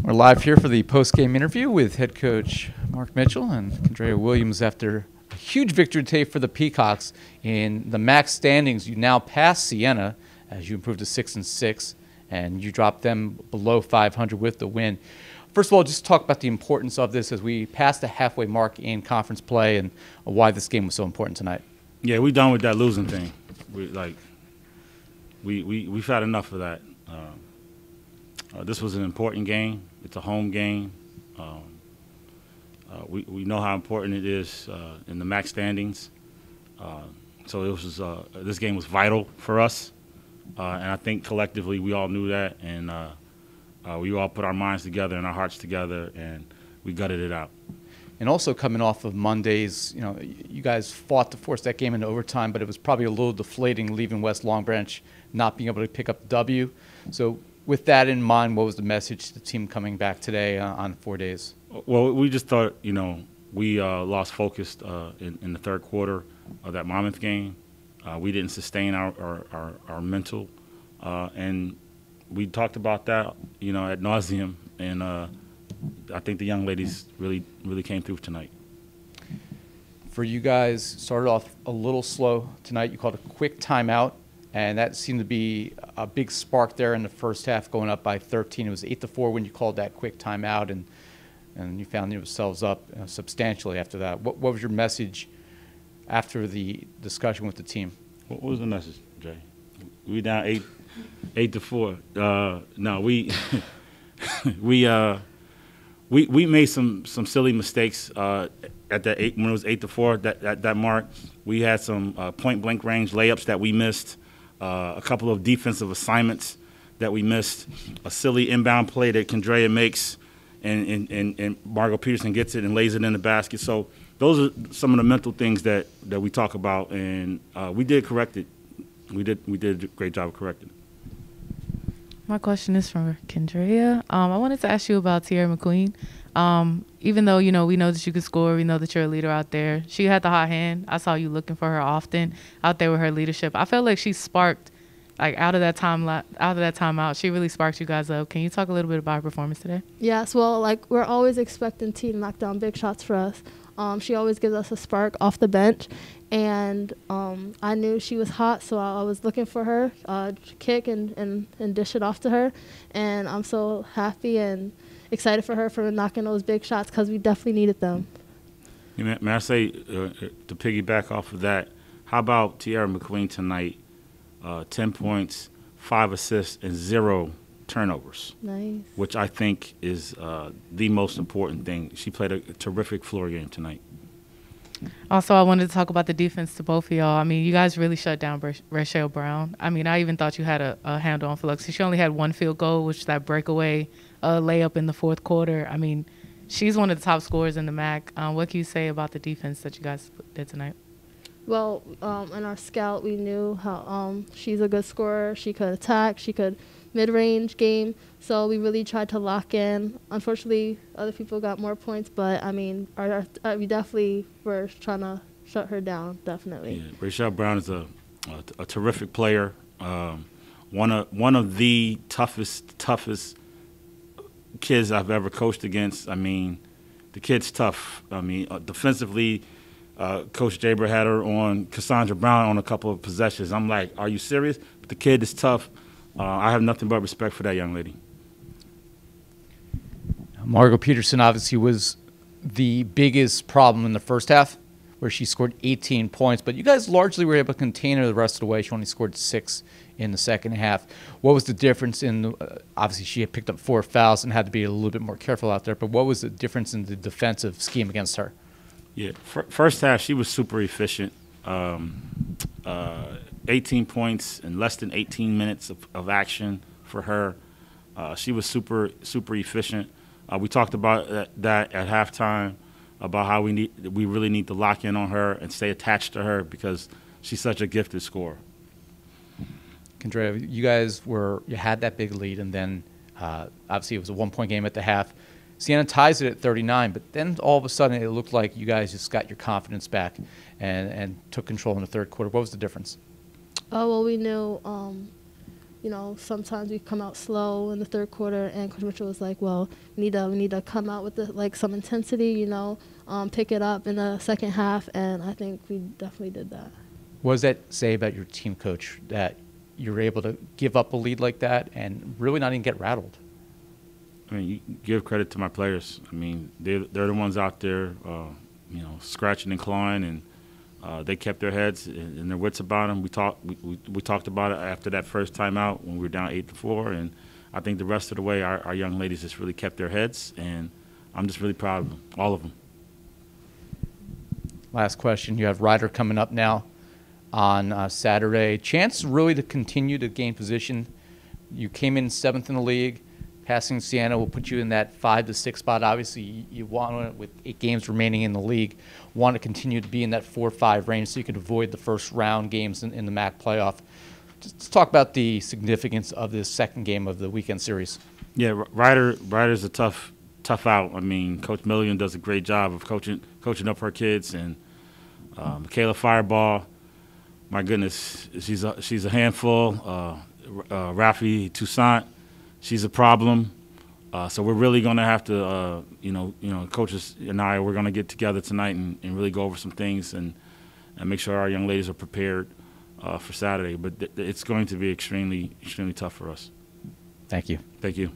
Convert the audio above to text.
We're live here for the post-game interview with head coach Mark Mitchell and Kendra Williams after a huge victory today for the Peacocks. In the MAC standings, you now pass Siena as you improved to 6-6, and you dropped them below 500 with the win. First of all, just talk about the importance of this as we pass the halfway mark in conference play and why this game was so important tonight. Yeah, we're done with that losing thing. We've had enough of that. This was an important game. It's a home game. We know how important it is in the MAC standings. So it was this game was vital for us, and I think collectively we all knew that, and we all put our minds together and our hearts together, and we gutted it out. And also coming off of Mondays, you know, you guys fought to force that game into overtime, but it was probably a little deflating leaving West Long Branch not being able to pick up the W. So with that in mind, what was the message to the team coming back today on 4 days? Well, we just thought, you know, we lost focus in the third quarter of that Monmouth game. We didn't sustain our mental, and we talked about that, you know, ad nauseum, and I think the young ladies really came through tonight. For you guys, started off a little slow tonight. You called a quick timeout, and that seemed to be a big spark there in the first half, going up by 13. It was 8-4 when you called that quick timeout, and you found yourselves up substantially after that. What was your message after the discussion with the team? What was the message, Jay? We down 8-4. No, we we made some silly mistakes at that when it was 8-4. That mark, we had some point blank range layups that we missed. A couple of defensive assignments that we missed, a silly inbound play that Kendra makes, and Marjorie Peterson gets it and lays it in the basket. So those are some of the mental things that we talk about, and we did correct it. We did a great job of correcting it. My question is from Kendra. I wanted to ask you about Tierra Queens. Even though, you know, we know that you can score, we know that you're a leader out there. She had the hot hand. I saw you looking for her often out there with her leadership. I felt like she sparked, like out of that timeout, she really sparked you guys up. Can you talk a little bit about her performance today? Yes, well, like we're always expecting T to knock down big shots for us. She always gives us a spark off the bench, and I knew she was hot, so I was looking for her, kick and dish it off to her, and I'm so happy and excited for her for knocking those big shots because we definitely needed them. May I say, to piggyback off of that, how about Tierra McQueen tonight, 10 points, 5 assists, and 0 turnovers. Nice. Which I think is the most important thing. She played a terrific floor game tonight. Also, I wanted to talk about the defense to both of y'all. I mean, you guys really shut down Rachel Brown. I mean, I even thought you had a handle on Flux. She only had one field goal, which is that breakaway layup in the fourth quarter. I mean, she's one of the top scorers in the MAC. What can you say about the defense that you guys did tonight? Well, in our scout, we knew how she's a good scorer. She could attack. She could mid-range game. So we really tried to lock in. Unfortunately, other people got more points, but I mean, we definitely were trying to shut her down. Definitely. Yeah, Rachel Brown is a terrific player. One of the toughest kids I've ever coached against. I mean, the kid's tough. I mean, defensively, Coach Jaber had her on Cassandra Brown on a couple of possessions. I'm like, are you serious? But the kid is tough. I have nothing but respect for that young lady. Marjorie Peterson obviously was the biggest problem in the first half, where she scored 18 points. But you guys largely were able to contain her the rest of the way. She only scored 6 in the second half. What was the difference in obviously she had picked up 4 fouls and had to be a little bit more careful out there, but what was the difference in the defensive scheme against her? Yeah, first half she was super efficient. 18 points in less than 18 minutes of action for her. She was super efficient. We talked about that at halftime, about how we really need to lock in on her and stay attached to her because she's such a gifted scorer. Kendra, you guys you had that big lead, and then obviously it was a 1-point game at the half. Siena ties it at 39, but then all of a sudden it looked like you guys just got your confidence back and took control in the third quarter. What was the difference? Oh, well, we knew sometimes we come out slow in the third quarter, and Coach Mitchell was like, well, we need to come out with some intensity, pick it up in the second half, and I think we definitely did that. What does that say about your team, Coach, that you're able to give up a lead like that and really not even get rattled? I mean, you give credit to my players. I mean, they're the ones out there, scratching and clawing, and they kept their heads and their wits about them. We talked about it after that first timeout when we were down 8-4, and I think the rest of the way our young ladies just really kept their heads, and I'm just really proud of them, all of them. Last question. You have Ryder coming up now on Saturday. Chance really to continue to gain position. You came in 7th in the league. Passing Siena will put you in that 5 to 6 spot. Obviously, you want to, with 8 games remaining in the league, want to continue to be in that 4-5 range so you could avoid the first round games in the MAC playoff. Just talk about the significance of this second game of the weekend series. Yeah, Ryder's a tough out. I mean, Coach Millian does a great job of coaching up her kids, and Michaela Fireball, my goodness, she's a handful. Rafi Toussaint, she's a problem. So we're really going to have to, coaches and I, we're going to get together tonight and really go over some things and make sure our young ladies are prepared for Saturday. But it's going to be extremely, extremely tough for us. Thank you. Thank you.